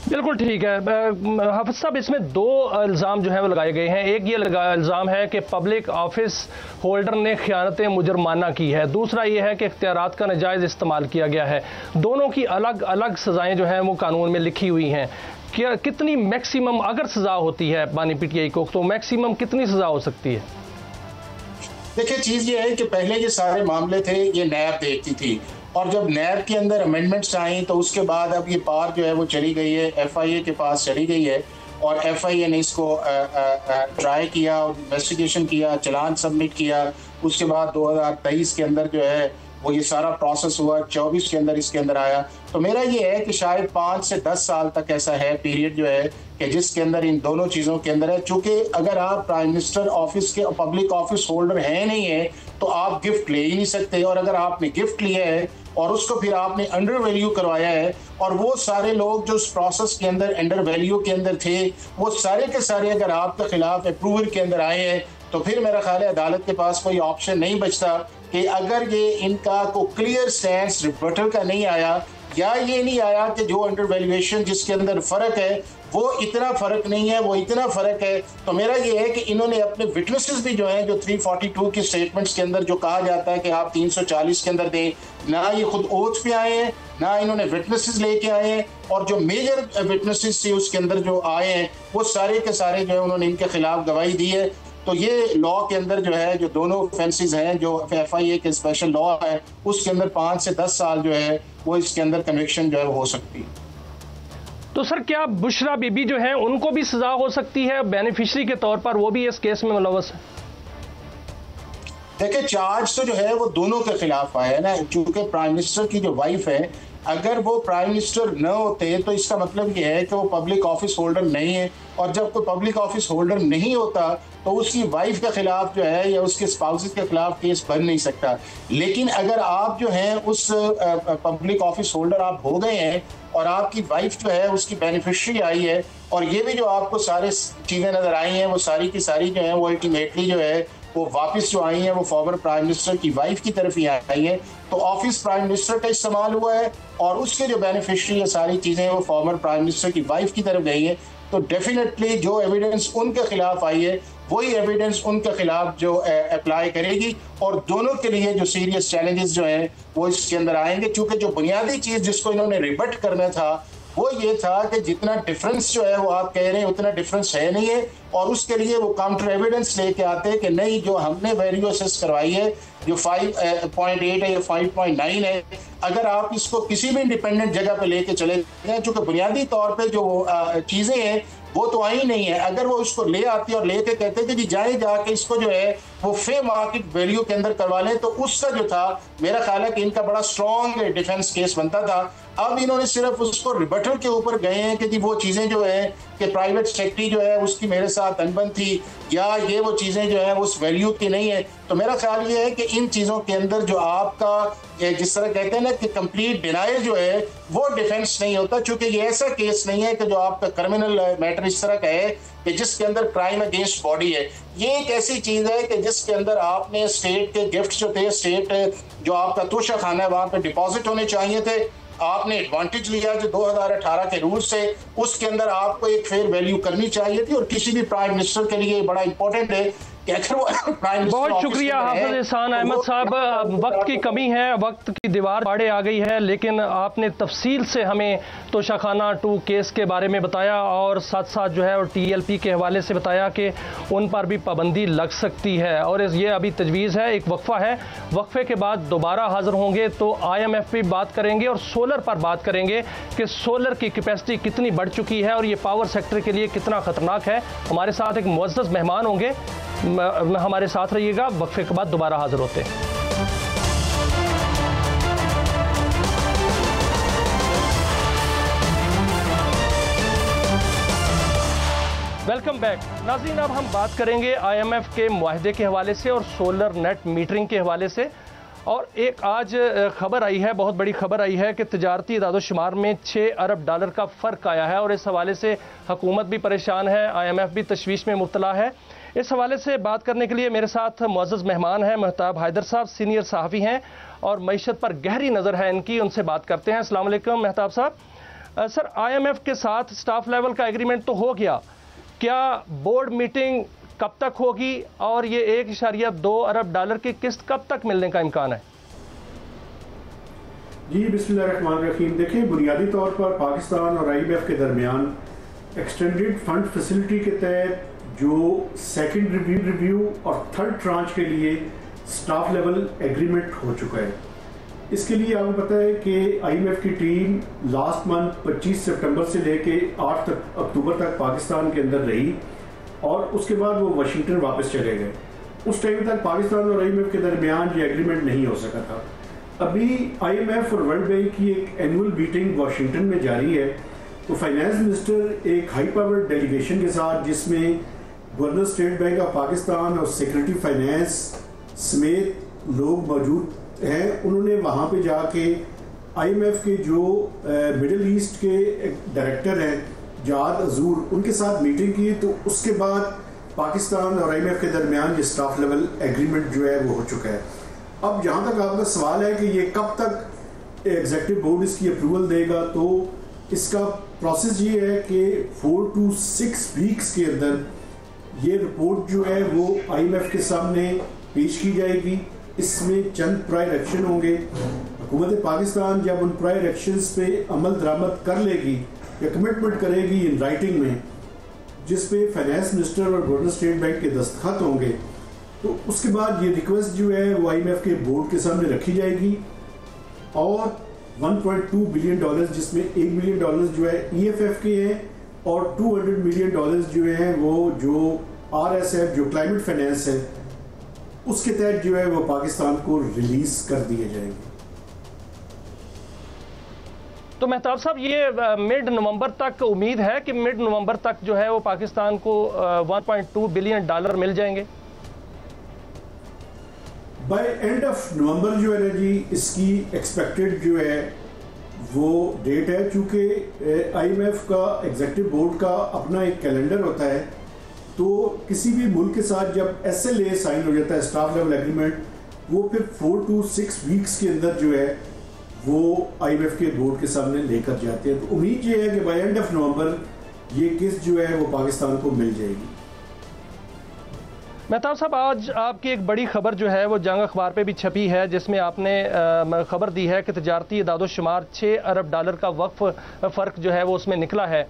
[SPEAKER 1] बिल्कुल ठीक है हाफिज साहब, इसमें दो इल्ज़ाम जो है वो लगाए गए हैं। एक ये इल्ज़ाम है कि पब्लिक ऑफिस होल्डर ने ख़यानत मुजरमाना की है, दूसरा ये है कि इख्तियारात का नाजायज़ इस्तेमाल किया गया है। दोनों की अलग अलग सज़ाएँ जो हैं वो कानून में लिखी हुई हैं। क्या कितनी मैक्सिमम अगर सज़ा होती है बानी पीटीआई को, तो मैक्सिमम कितनी सज़ा हो सकती है?
[SPEAKER 3] देखिए, चीज़ ये है कि पहले ये सारे मामले थे ये नैब देखती थी, और जब नैब के अंदर अमेंडमेंट्स आई तो उसके बाद अब ये पार जो है वो चली गई है, FIA के पास चली गई है, और FIA ने इसको ट्राई किया, इन्वेस्टिगेशन किया, चलान सबमिट किया। उसके बाद 2023 के अंदर जो है वो ये सारा प्रोसेस हुआ, 24 के अंदर इसके अंदर आया। तो मेरा ये है कि शायद 5 से 10 साल तक ऐसा है पीरियड जो है कि जिसके अंदर इन दोनों चीज़ों के अंदर है। चूंकि अगर आप प्राइम मिनिस्टर ऑफिस के पब्लिक ऑफिस होल्डर है नहीं है तो आप गिफ्ट ले ही नहीं सकते, और अगर आपने गिफ्ट लिया है और उसको फिर आपने अंडर वैल्यू करवाया है, और वो सारे लोग जो उस प्रोसेस के अंदर अंडर वैल्यू के अंदर थे वो सारे के सारे अगर आपके खिलाफ अप्रूवल के अंदर आए हैं, तो फिर मेरा ख्याल है अदालत के पास कोई ऑप्शन नहीं बचता कि अगर ये इनका को क्लियर स्टैंस रिबटल का नहीं आया, या ये नहीं आया कि जो अंडर वैल्यूएशन जिसके अंदर फ़र्क है वो इतना फ़र्क नहीं है, वो इतना फ़र्क है, तो मेरा ये है कि इन्होंने अपने विटनेसेस भी जो हैं, जो 342 के स्टेटमेंट्स के अंदर जो कहा जाता है कि आप 340 के अंदर दें, ना ये खुद ओथ पे आए हैं, ना इन्होंने विटनेसेस लेके आए हैं, और जो मेजर विटनेसेस थे उसके अंदर जो आए हैं वो सारे के सारे जो है उन्होंने इनके खिलाफ गवाही दी है। तो ये लॉ के अंदर जो है जो दोनों ऑफेंसेस हैं, जो FIA के स्पेशल लॉ है उसके अंदर 5 से 10 साल जो है वो इसके अंदर कन्विक्शन जो है हो सकती है।
[SPEAKER 1] तो सर, क्या बुशरा बीबी जो है उनको भी सजा हो सकती है बेनिफिशियरी के तौर पर, वो भी इस केस में मुलव्वस है?
[SPEAKER 3] देखिए, चार्ज तो जो है वो दोनों के खिलाफ आया है ना, क्योंकि प्राइम मिनिस्टर की जो वाइफ है, अगर वो प्राइम मिनिस्टर न होते तो इसका मतलब ये है कि वो पब्लिक ऑफिस होल्डर नहीं है, और जब कोई पब्लिक ऑफिस होल्डर नहीं होता तो उसकी वाइफ के खिलाफ जो है या उसके स्पाउसेस के खिलाफ केस बन नहीं सकता। लेकिन अगर आप जो है उस पब्लिक ऑफिस होल्डर आप हो गए हैं और आपकी वाइफ जो है उसकी बेनिफिशियरी आई है, और ये भी जो आपको सारे चीज़ें नज़र आई हैं वो सारी की सारी जो है वो अल्टीमेटली जो है वो वापस जो आई हैं वो फॉर्मर प्राइम मिनिस्टर की वाइफ की तरफ ही आई हैं, तो ऑफिस प्राइम मिनिस्टर का इस्तेमाल हुआ है और उसके जो बेनिफिशियरी है सारी चीज़ें वो फॉर्मर प्राइम मिनिस्टर की वाइफ की तरफ गई है। तो डेफिनेटली जो एविडेंस उनके खिलाफ आई है वही एविडेंस उनके खिलाफ जो अप्लाई करेगी, और दोनों के लिए जो सीरियस चैलेंजेस जो हैं वो इसके अंदर आएंगे, क्योंकि जो बुनियादी चीज़ जिसको इन्होंने रिबट करना था वो ये था कि जितना डिफरेंस जो है वो आप कह रहे हैं उतना डिफरेंस है नहीं है, और उसके लिए वो काउंटर एविडेंस लेके आते हैं कि नहीं, जो हमने वैल्यू असेस करवाई है जो 5.8 है या 5.9 है, अगर आप इसको किसी भी इंडिपेंडेंट जगह पे लेके चले जाएं, चूँकि बुनियादी तौर पे जो चीज़ें हैं वो तो आई नहीं है, अगर वो उसको ले आती और लेके कहते कि जी जाए जाके इसको जो है वो फे मार्केट वैल्यू के अंदर करवा लें, तो उसका जो था मेरा ख्याल है कि इनका बड़ा स्ट्रॉन्ग डिफेंस केस बनता था। अब इन्होंने सिर्फ उसको रिबटल के ऊपर गए हैं कि वो चीज़ें जो है कि प्राइवेट सेक्रेटरी जो है उसकी मेरे साथ अनबन थी, या ये वो चीज़ें जो है उस वैल्यू की नहीं है। तो मेरा ख्याल ये है कि इन चीज़ों के अंदर जो आपका जिस तरह कहते हैं ना कि कंप्लीट डिनायल जो है वो डिफेंस नहीं होता, चूंकि ये ऐसा केस नहीं है कि जो आपका क्रिमिनल मैटर इस तरह का है कि जिसके अंदर क्राइम अगेंस्ट बॉडी है। ये एक ऐसी चीज़ है कि जिसके अंदर आपने स्टेट के गिफ्ट जो थे, स्टेट जो आपका तोशा खाना है वहाँ पे डिपॉजिट होने चाहिए थे, आपने एडवांटेज लिया जो 2018 के रूल से, उसके अंदर आपको एक फेयर वैल्यू करनी चाहिए थी। और किसी भी प्राइम मिनिस्टर के लिए बड़ा इंपॉर्टेंट है कि अगर वो प्राइम मिनिस्टर,
[SPEAKER 1] बहुत शुक्रिया हाफिज एहसान अहमद साहब। वक्त की कमी है, वक्त की दीवार आड़े आ गई है, लेकिन आपने तफसील से हमें तोशाखाना 2 केस के बारे में बताया और साथ साथ जो है और TLP के हवाले से बताया कि उन पर भी पाबंदी लग सकती है। और ये अभी तजवीज़ है, एक वक्फा है, वक्फे के बाद दोबारा हाजिर होंगे तो IMF भी बात करेंगे और सोलर पर बात करेंगे कि सोलर की कैपेसिटी कितनी बढ़ चुकी है और ये पावर सेक्टर के लिए कितना खतरनाक है। हमारे साथ एक मुअज़्ज़ज़ मेहमान होंगे, हमारे साथ रहिएगा। वक्फे के बाद दोबारा हाजिर होते हैं। वेलकम बैक नाज़रीन। अब हम बात करेंगे IMF के मुआहदे के हवाले से और सोलर नेट मीटरिंग के हवाले से। और एक आज खबर आई है, बहुत बड़ी खबर आई है कि तिजारती इदादोशुमार में $6 अरब का फ़र्क आया है और इस हवाले से हुकूमत भी परेशान है, IMF भी तशवीश में मुब्तला है। इस हवाले से बात करने के लिए मेरे साथ मुअज़्ज़ज़ मेहमान हैं महताब हैदर साहब, सीनियर सहाफ़ी हैं और मईशत पर गहरी नज़र है इनकी, उनसे बात करते हैं। अस्सलाम वालेकुम महताब साहब। सर, IMF के साथ स्टाफ लेवल का एग्रीमेंट तो हो गया, क्या बोर्ड मीटिंग कब तक होगी और ये $1.2 अरब की किस्त कब तक मिलने का इम्कान है?
[SPEAKER 4] जी बिस्मिल्लाहिर्रहमानिर्रहीम। देखिए, बुनियादी तौर पर पाकिस्तान और IMF के दरमियान एक्सटेंडेड फंड फैसिलिटी के तहत जो सेकंड रिव्यू और थर्ड ट्रांच के लिए स्टाफ लेवल एग्रीमेंट हो चुका है। इसके लिए आपको पता है कि IMF की टीम लास्ट मंथ 25 सितंबर से लेके 8 अक्टूबर तक पाकिस्तान के अंदर रही और उसके बाद वो वाशिंगटन वापस चले गए। उस टाइम तक पाकिस्तान और IMF के दरमियान ये एग्रीमेंट नहीं हो सका था। अभी IMF और वर्ल्ड बैंक की एक एनुअल मीटिंग वाशिंगटन में जारी है, तो फाइनेंस मिनिस्टर एक हाई पावर डेलीगेशन के साथ, जिसमें governor state bank of Pakistan और सेक्रेटरी फाइनेंस समेत लोग मौजूद हैं, उन्होंने वहाँ पे जाके IMF के जो मिडिल ईस्ट के डायरेक्टर हैं जाद अजूर, उनके साथ मीटिंग की। तो उसके बाद पाकिस्तान और IMF के दरमियान ये स्टाफ लेवल एग्रीमेंट जो है वो हो चुका है। अब जहाँ तक आपका सवाल है कि ये कब तक एग्जीक्यूटिव बोर्ड इसकी अप्रूवल देगा, तो इसका प्रोसेस ये है कि 4 to 6 वीक्स के अंदर ये रिपोर्ट जो है वो IMF के सामने पेश की जाएगी। इसमें चंद प्रायर एक्शन होंगे। हुकूमत पाकिस्तान जब उन प्रायर एक्शंस पे अमल दरामद कर लेगी या कमिटमेंट करेगी इन राइटिंग में, जिस पे फाइनेंस मिनिस्टर और गवर्नर स्टेट बैंक के दस्तखत होंगे, तो उसके बाद ये रिक्वेस्ट जो है वो IMF के बोर्ड के सामने रखी जाएगी और $1.2 बिलियन, जिसमें $1 बिलियन जो है EFF के हैं और $200 मिलियन जो हैं वो जो RSF जो क्लाइमेट फाइनेंस है उसके तहत जो है वो पाकिस्तान को रिलीज कर दिए जाएंगे।
[SPEAKER 1] तो मेहताब साहब, ये मिड नवंबर तक उम्मीद है कि मिड नवंबर तक जो है वो पाकिस्तान को $1.2 बिलियन मिल जाएंगे?
[SPEAKER 4] बाय एंड ऑफ नवंबर जो है ना जी, इसकी एक्सपेक्टेड जो है वो डेट है। चूँकि IMF का एग्जीक्यूटिव बोर्ड का अपना एक कैलेंडर होता है, तो किसी भी मुल्क के साथ जब SLA साइन हो जाता है, स्टाफ लेवल एग्रीमेंट, वो फिर 4 to 6 वीक्स के अंदर जो है वो IMF के बोर्ड के सामने लेकर जाते हैं। तो उम्मीद ये है कि बाय एंड ऑफ नवंबर ये किस्त जो है वो पाकिस्तान को मिल जाएगी।
[SPEAKER 1] मेहताब साहब, आज आपकी एक बड़ी खबर जो है वो जंग अखबार पे भी छपी है, जिसमें आपने खबर दी है कि तिजारती इदादोशुमार $6 अरब का वक्फ फ़र्क जो है वो उसमें निकला है,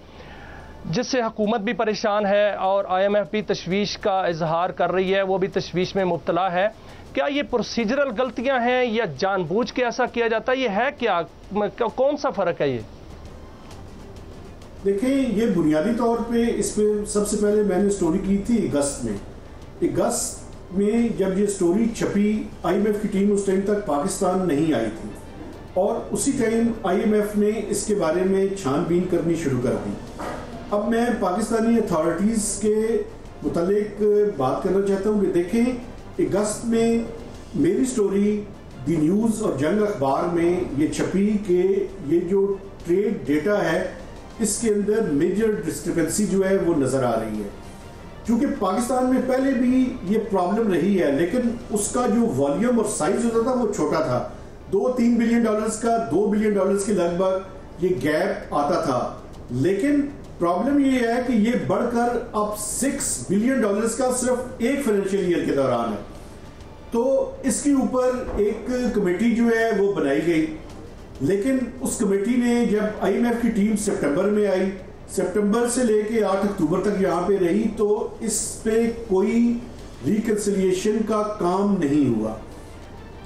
[SPEAKER 1] जिससे हुकूमत भी परेशान है और IMF भी तशवीश का इजहार कर रही है, वो भी तशवीश में मुब्तला है। क्या ये प्रोसीजरल गलतियां हैं या जानबूझ के ऐसा किया जाता है? ये है क्या, कौन सा फ़र्क है ये?
[SPEAKER 4] देखिए, ये बुनियादी तौर पे इस पर सबसे पहले मैंने स्टोरी की थी अगस्त में जब ये स्टोरी छपी, IMF की टीम उस टाइम तक पाकिस्तान नहीं आई थी और उसी टाइम IMF ने इसके बारे में छानबीन करनी शुरू कर दी। अब मैं पाकिस्तानी अथॉरिटीज़ के मुतालिक बात करना चाहता हूँ कि देखें, अगस्त में मेरी स्टोरी दी न्यूज़ और जंग अखबार में ये छपी कि ये जो ट्रेड डेटा है इसके अंदर मेजर डिस्क्रिपेंसी जो है वो नज़र आ रही है। क्योंकि पाकिस्तान में पहले भी ये प्रॉब्लम रही है, लेकिन उसका जो वॉल्यूम और साइज होता था वो छोटा था। 2-3 बिलियन डॉलर्स का 2 बिलियन डॉलर्स के लगभग ये गैप आता था। लेकिन प्रॉब्लम ये है कि ये बढ़कर अब 6 बिलियन डॉलर्स का सिर्फ एक फाइनेंशियल ईयर के दौरान है। तो इसके ऊपर एक कमेटी जो है वो बनाई गई, लेकिन उस कमेटी ने जब IMF की टीम सितंबर में आई, सितंबर से लेके 8 अक्टूबर तक यहाँ पे रही, तो इस पे कोई रिकंसिलिएशन का काम नहीं हुआ।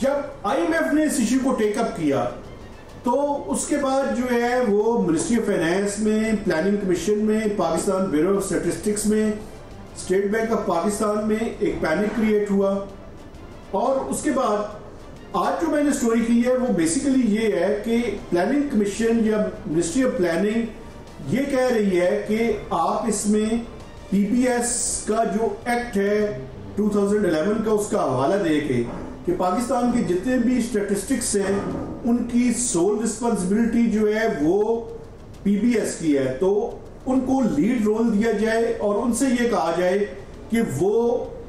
[SPEAKER 4] जब IMF ने इस इशू को टेकअप किया तो उसके बाद जो है वो मिनिस्ट्री ऑफ फाइनेंस में, प्लानिंग कमीशन में, पाकिस्तान ब्यूरो ऑफ स्टैटिस्टिक्स में, स्टेट बैंक ऑफ पाकिस्तान में एक पैनिक क्रिएट हुआ। और उसके बाद आज जो मैंने स्टोरी की है वो बेसिकली ये है कि प्लानिंग कमीशन या मिनिस्ट्री ऑफ प्लानिंग ये कह रही है कि आप इसमें PBS का जो एक्ट है 2011 का उसका हवाला दे के कि पाकिस्तान के जितने भी स्टैटिस्टिक्स हैं उनकी सोल रिस्पॉन्सिबिलिटी जो है वो PBS की है, तो उनको लीड रोल दिया जाए और उनसे ये कहा जाए कि वो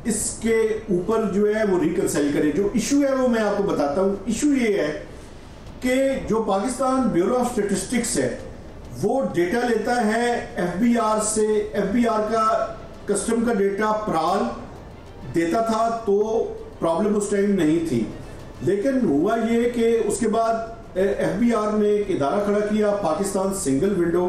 [SPEAKER 4] इसके ऊपर जो है वो रिकंसाइल करे। जो इशू है वो मैं आपको बताता हूँ। इशू ये है कि जो पाकिस्तान ब्यूरो ऑफ स्टैटिस्टिक्स है वो डेटा लेता है FBR से। FBR का कस्टम का डेटा प्राल देता था तो प्रॉब्लम उस टाइम नहीं थी, लेकिन हुआ ये कि उसके बाद FBR ने एक इदारा खड़ा किया, Pakistan single window.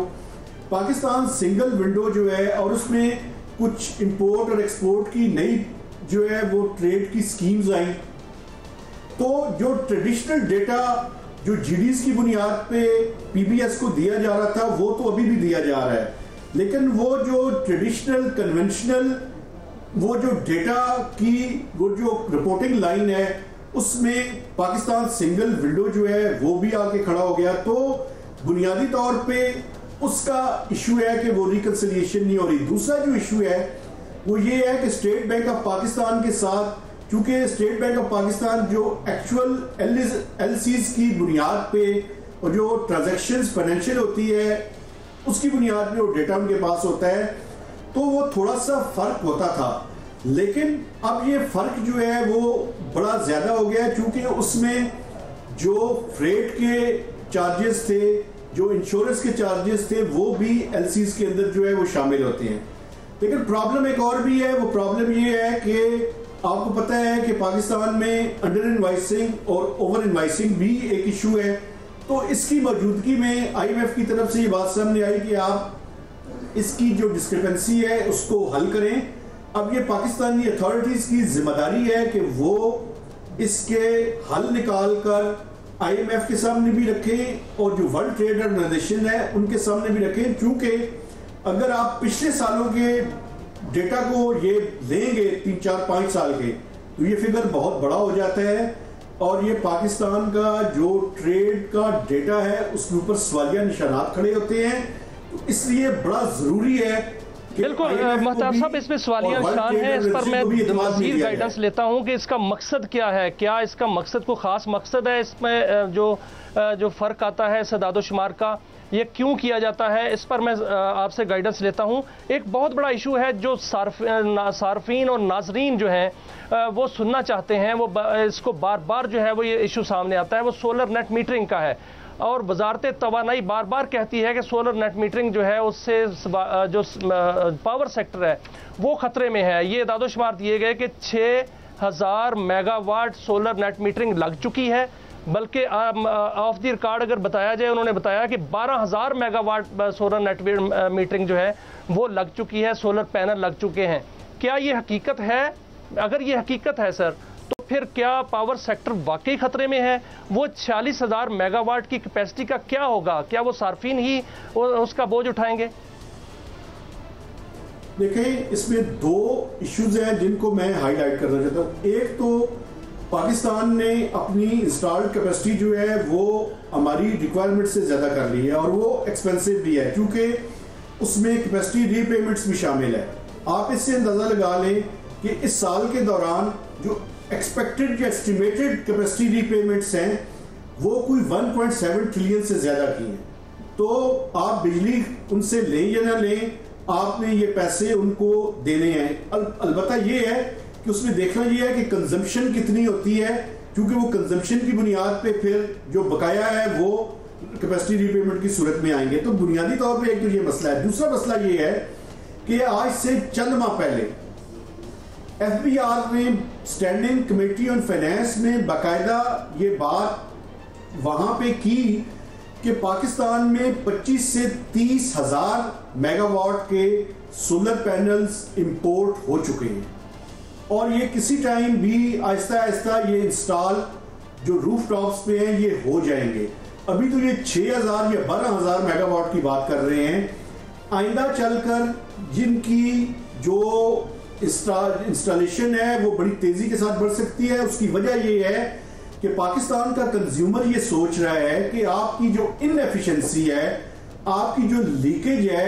[SPEAKER 4] Pakistan single window जो है और उसमें कुछ इंपोर्ट और एक्सपोर्ट की नई जो है वो ट्रेड की स्कीम्स आई। तो जो ट्रेडिशनल डेटा जो GDs की बुनियाद पे PBS को दिया जा रहा था वो तो अभी भी दिया जा रहा है, लेकिन वो जो ट्रेडिशनल कन्वेंशनल वो जो डेटा की वो जो रिपोर्टिंग लाइन है उसमें पाकिस्तान सिंगल विंडो जो है वो भी आके खड़ा हो गया। तो बुनियादी तौर पे उसका इशू है कि वो रिकंसिलिएशन नहीं हो रही। दूसरा जो इशू है वो ये है कि स्टेट बैंक ऑफ पाकिस्तान के साथ, क्योंकि स्टेट बैंक ऑफ पाकिस्तान जो एक्चुअल LCs की बुनियाद पे और जो ट्रांजैक्शंस फाइनेंशियल होती है उसकी बुनियाद पे वो डेटा उनके पास होता है, तो वो थोड़ा सा फर्क होता था। लेकिन अब ये फर्क जो है वो बड़ा ज्यादा हो गया, क्योंकि उसमें जो फ्रेट के चार्जेस थे, जो इंश्योरेंस के चार्जेस थे, वो भी LCs के अंदर जो है वो शामिल होते हैं। लेकिन प्रॉब्लम एक और भी है। वो प्रॉब्लम ये है कि आपको पता है कि पाकिस्तान में अंडर इनवाइसिंग और ओवर इनवाइसिंग भी एक इशू है। तो इसकी मौजूदगी में IMF की तरफ से ये बात सामने आई कि आप इसकी जो डिस्क्रिपेंसी है उसको हल करें। अब ये पाकिस्तानी अथॉरिटीज की जिम्मेदारी है कि वो इसके हल निकाल कर IMF के सामने भी रखें और जो वर्ल्ड ट्रेड ऑर्गेनाइजेशन है उनके सामने भी रखें। क्योंकि अगर आप पिछले सालों के डेटा को ये लेंगे 3, 4, 5 साल के, तो ये फिगर बहुत बड़ा हो जाता है और ये पाकिस्तान का जो ट्रेड का डेटा है उसके ऊपर सवालिया निशानात खड़े होते हैं। तो इसलिए बड़ा जरूरी है।
[SPEAKER 1] बिल्कुल महताब साहब, इसमें सवालिया निशान है, इस पर मैं मज़ीद गाइडेंस लेता हूं कि इसका मकसद क्या है। क्या इसका मकसद कोई ख़ास मकसद है? इसमें जो फ़र्क आता है सदादोशुमार का, ये क्यों किया जाता है, इस पर मैं आपसे गाइडेंस लेता हूं। एक बहुत बड़ा इशू है जो सार्फिन और नाजरीन जो हैं वो सुनना चाहते हैं, वो इसको बार बार जो है वो ये इशू सामने आता है, वो सोलर नेट मीटरिंग का है। और वजारत तवानाई बार बार कहती है कि सोलर नेट मीटरिंग जो है उससे जो पावर सेक्टर है वो खतरे में है। ये दादोशुमार दिए गए कि 6000 मेगावाट सोलर नेट मीटरिंग लग चुकी है, बल्कि ऑफ द रिकॉर्ड अगर बताया जाए, उन्होंने बताया कि 12000 मेगावाट सोलर नेट मीटरिंग जो है वो लग चुकी है, सोलर पैनल लग चुके हैं। क्या ये हकीकत है? अगर ये हकीकत है सर, तो फिर क्या पावर सेक्टर वाकई खतरे में है? वो 46000 मेगावाट की कैपेसिटी का क्या होगा? क्या वो सार्फिन ही उसका बोझ उठाएंगे?
[SPEAKER 4] देखें, इसमें दो इश्यूज हैं जिनको मैं हाईलाइट करना चाहता हूँ। एक तो पाकिस्तान ने अपनी इंस्टॉल्ड कैपेसिटी जो है वो हमारी रिक्वायरमेंट से ज़्यादा कर ली है और वो एक्सपेंसिव भी है, क्योंकि उसमें कैपेसिटी रीपेमेंट्स भी शामिल है। आप इससे अंदाज़ा लगा लें कि इस साल के दौरान जो एक्सपेक्टेड या एस्टिमेटेड कैपेसिटी रीपेमेंट्स हैं वो कोई 1.7 ट्रिलियन से ज़्यादा की हैं। तो आप बिजली उनसे लें या ना लें, आपने ये पैसे उनको देने हैं। अलबत्ता ये है कि उसमें देखना ये है कि कंजम्पशन कितनी होती है, क्योंकि वो कंजम्पशन की बुनियाद पे फिर जो बकाया है वो कैपेसिटी रीपेमेंट की सूरत में आएंगे। तो बुनियादी तौर पे एक तो ये मसला है। दूसरा मसला ये है कि आज से चंद माह पहले FBR ने स्टैंडिंग कमेटी ऑन फाइनेंस में बाकायदा ये बात वहां पे की कि पाकिस्तान में 25 से 30 हजार मेगावाट के सोलर पैनल्स इंपोर्ट हो चुके हैं और ये किसी टाइम भी आहिस्ता आहिस्ता ये इंस्टॉल जो रूफ टॉप्स पे हैं ये हो जाएंगे। अभी तो ये 6000 या 12000 मेगावाट की बात कर रहे हैं। आइंदा चलकर जिनकी जो इंस्टॉलेशन है वो बड़ी तेजी के साथ बढ़ सकती है। उसकी वजह ये है कि पाकिस्तान का कंज्यूमर ये सोच रहा है कि आपकी जो इनएफिशिएंसी है, आपकी जो लीकेज है,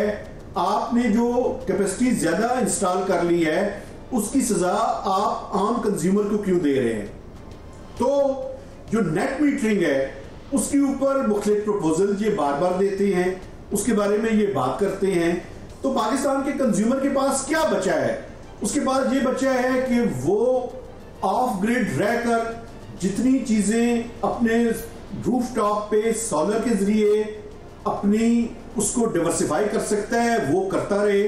[SPEAKER 4] आपने जो कैपेसिटी ज्यादा इंस्टॉल कर ली है उसकी सजा आप आम कंज्यूमर को क्यों दे रहे हैं। तो जो नेट मीटरिंग है उसके ऊपर मुख्तलिफ प्रपोजल ये बार बार देते हैं, उसके बारे में ये बात करते हैं। तो पाकिस्तान के कंज्यूमर के पास क्या बचा है? उसके पास ये बचा है कि वो ऑफ ग्रिड रहकर जितनी चीजें अपने रूफ टॉप पे सोलर के जरिए अपनी उसको डिवर्सिफाई कर सकता है वो करता रहे।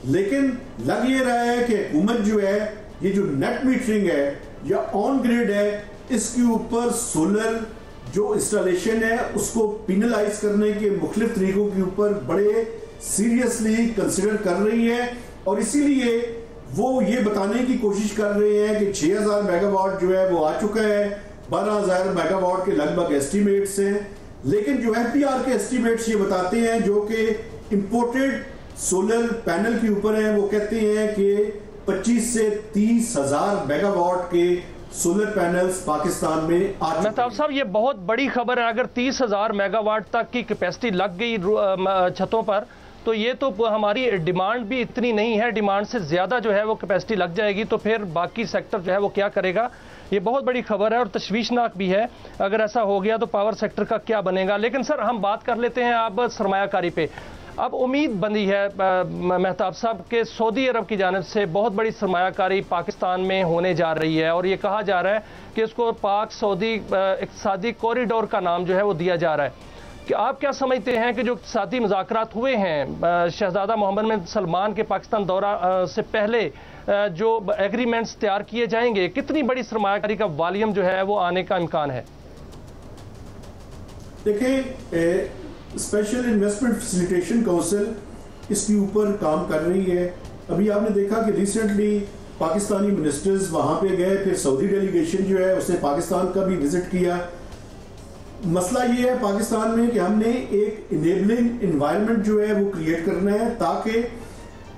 [SPEAKER 4] लेकिन लग ये रहा है कि हुकूमत जो है ये जो नेट मीटरिंग है या ऑन ग्रिड है इसके ऊपर सोलर जो इंस्टॉलेशन है उसको पिनलाइज करने के मुख्तलिफ तरीकों के ऊपर बड़े सीरियसली कंसिडर कर रही है और इसीलिए वो ये बताने की कोशिश कर रहे हैं कि 6000 मेगावाट जो है वो आ चुका है, 12000 मेगावाट के लगभग एस्टिमेट्स हैं। लेकिन जो FBR के एस्टिमेट्स ये बताते हैं जो कि इंपोर्टेड सोलर पैनल के ऊपर है, वो कहते हैं कि 25 से 30 हजार मेगावाट के सोलर पैनल्स पाकिस्तान में आ चुके हैं।
[SPEAKER 1] मेहताब साहब, ये बहुत बड़ी खबर है। अगर 30,000 मेगावाट तक की कैपेसिटी लग गई छतों पर तो ये तो हमारी डिमांड भी इतनी नहीं है, डिमांड से ज़्यादा जो है वो कैपेसिटी लग जाएगी तो फिर बाकी सेक्टर जो है वो क्या करेगा। ये बहुत बड़ी खबर है और तशवीशनाक भी है। अगर ऐसा हो गया तो पावर सेक्टर का क्या बनेगा। लेकिन सर हम बात कर लेते हैं अब सरमायाकारी पे। अब उम्मीद बंदी है मेहताब साहब के सऊदी अरब की जानिब से बहुत बड़ी सरमायाकारी पाकिस्तान में होने जा रही है और ये कहा जा रहा है कि इसको पाक सऊदी इक़्तिसादी कॉरिडोर का नाम जो है वो दिया जा रहा है। कि आप क्या समझते हैं कि जो इक़्तिसादी मुज़ाकरात हुए हैं शहजादा मोहम्मद बिन सलमान के पाकिस्तान दौरा से पहले जो एग्रीमेंट्स तैयार किए जाएंगे, कितनी बड़ी सरमायाकारी का वॉल्यूम जो है वो आने का इम्कान है?
[SPEAKER 4] देखिए, स्पेशल इन्वेस्टमेंट फैसिलिटेशन काउंसिल इसके ऊपर काम कर रही है। अभी आपने देखा कि रिसेंटली पाकिस्तानी मिनिस्टर्स वहां पे गए, फिर सऊदी डेलीगेशन जो है उसने पाकिस्तान का भी विजिट किया। मसला ये है पाकिस्तान में कि हमने एक इनेबलिंग एनवायरनमेंट जो है वो क्रिएट करना है ताकि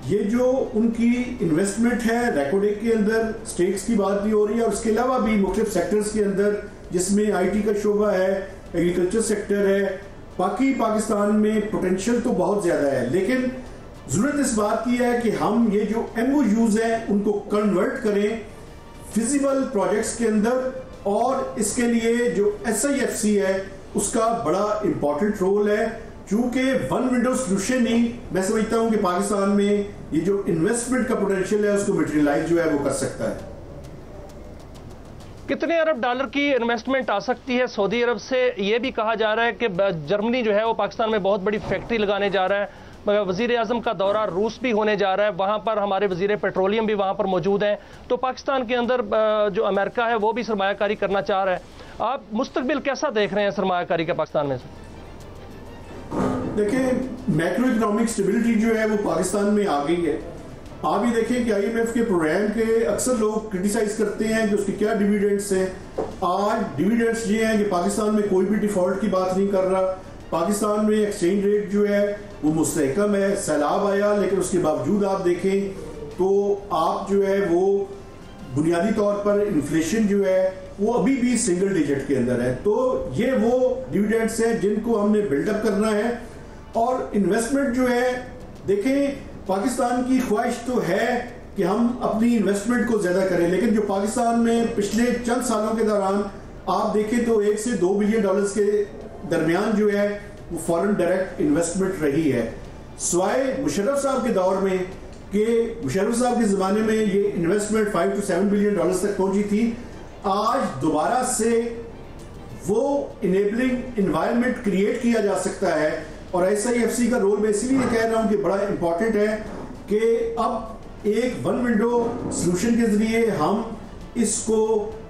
[SPEAKER 4] ये जो उनकी इन्वेस्टमेंट है रेकोडेक के अंदर स्टेक्स की बात भी हो रही है और उसके अलावा भी मुख्तलिफ सेक्टर्स के अंदर जिसमें IT का शोबा है, एग्रीकल्चर सेक्टर है, बाकी पाकिस्तान में पोटेंशियल तो बहुत ज्यादा है। लेकिन जरूरत इस बात की है कि हम ये जो MOUs हैं उनको कन्वर्ट करें फिजिबल प्रोजेक्ट्स के अंदर और इसके लिए जो SIFC है उसका बड़ा इंपॉर्टेंट रोल है, क्योंकि वन विंडो सोल्यूशन ही मैं समझता हूं कि पाकिस्तान में ये जो इन्वेस्टमेंट का पोटेंशियल है उसको मटेरियलाइज जो है वो कर सकता है।
[SPEAKER 1] कितने अरब डॉलर की इन्वेस्टमेंट आ सकती है सऊदी अरब से? ये भी कहा जा रहा है कि जर्मनी जो है वो पाकिस्तान में बहुत बड़ी फैक्ट्री लगाने जा रहा है। वज़ीर आज़म का दौरा रूस भी होने जा रहा है, वहाँ पर हमारे वज़ीर पेट्रोलियम भी वहाँ पर मौजूद हैं। तो पाकिस्तान के अंदर जो अमेरिका है वो भी सरमायाकारी करना चाह रहा है। आप मुस्तकबिल कैसा देख रहे हैं सरमायाकारी का पाकिस्तान में?
[SPEAKER 4] देखिए, मैक्रो इकोनॉमिक स्टेबिलिटी जो है वो पाकिस्तान में आ गई है। आप ये देखें कि IMF के प्रोग्राम के अक्सर लोग क्रिटिसाइज करते हैं कि उसके क्या डिविडेंड्स हैं। आज डिविडेंड्स ये हैं कि पाकिस्तान में कोई भी डिफॉल्ट की बात नहीं कर रहा। पाकिस्तान में एक्सचेंज रेट जो है वो मुस्तहकम है। सैलाब आया लेकिन उसके बावजूद आप देखें तो आप जो है वो बुनियादी तौर पर इन्फ्लेशन जो है वो अभी भी सिंगल डिजिट के अंदर है। तो ये वो डिविडेंड्स हैं जिनको हमने बिल्डअप करना है। और इन्वेस्टमेंट जो है, देखें पाकिस्तान की ख्वाहिश तो है कि हम अपनी इन्वेस्टमेंट को ज्यादा करें, लेकिन जो पाकिस्तान में पिछले चंद सालों के दौरान आप देखें तो 1 से 2 बिलियन डॉलर्स के दरमियान जो है वो फॉरेन डायरेक्ट इन्वेस्टमेंट रही है। सिवाय मुशर्रफ साहब के दौर में कि मुशर्रफ साहब के ज़माने में ये इन्वेस्टमेंट 5 to 7 बिलियन डॉलर्स तक पहुंची थी। आज दोबारा से वो इनेबलिंग इन्वायरमेंट क्रिएट किया जा सकता है। और SIFC का रोल मैं इसीलिए कह रहा हूं कि बड़ा इंपॉर्टेंट है कि अब एक वन विंडो सोल्यूशन के जरिए हम इसको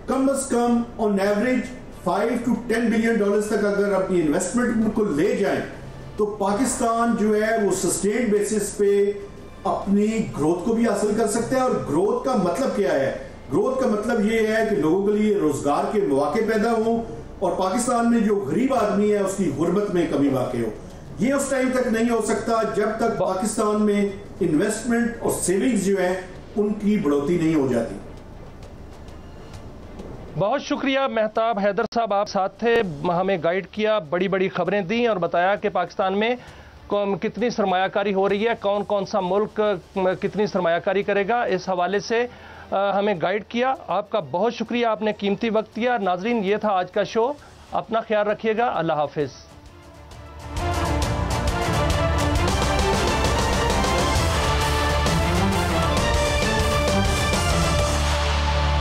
[SPEAKER 4] कम से come on average 5 to 10 billion dollars तक अगर अपनी इन्वेस्टमेंट को ले जाएं तो पाकिस्तान जो है वो सस्टेन्ड बेसिस पे अपनी ग्रोथ को भी हासिल कर सकता है। और ग्रोथ का मतलब क्या है? ग्रोथ का मतलब ये है कि लोगों के लिए रोजगार के मौके पैदा हो और पाकिस्तान में जो गरीब आदमी है उसकी गुर्बत में कमी वाक़ हो। ये उस टाइम तक नहीं हो सकता जब तक पाकिस्तान में इन्वेस्टमेंट और सेविंग्स जो है उनकी बढ़ोतरी नहीं हो जाती।
[SPEAKER 1] बहुत शुक्रिया मेहताब हैदर साहब, आप साथ थे, हमें गाइड किया, बड़ी बड़ी खबरें दी और बताया कि पाकिस्तान में कितनी सरमायाकारी हो रही है, कौन कौन सा मुल्क कितनी सरमायाकारी करेगा। इस हवाले से हमें गाइड किया। आपका बहुत शुक्रिया, आपने कीमती वक्त दिया। नाजरीन, ये था आज का शो। अपना ख्याल रखिएगा। अल्लाह हाफिज़।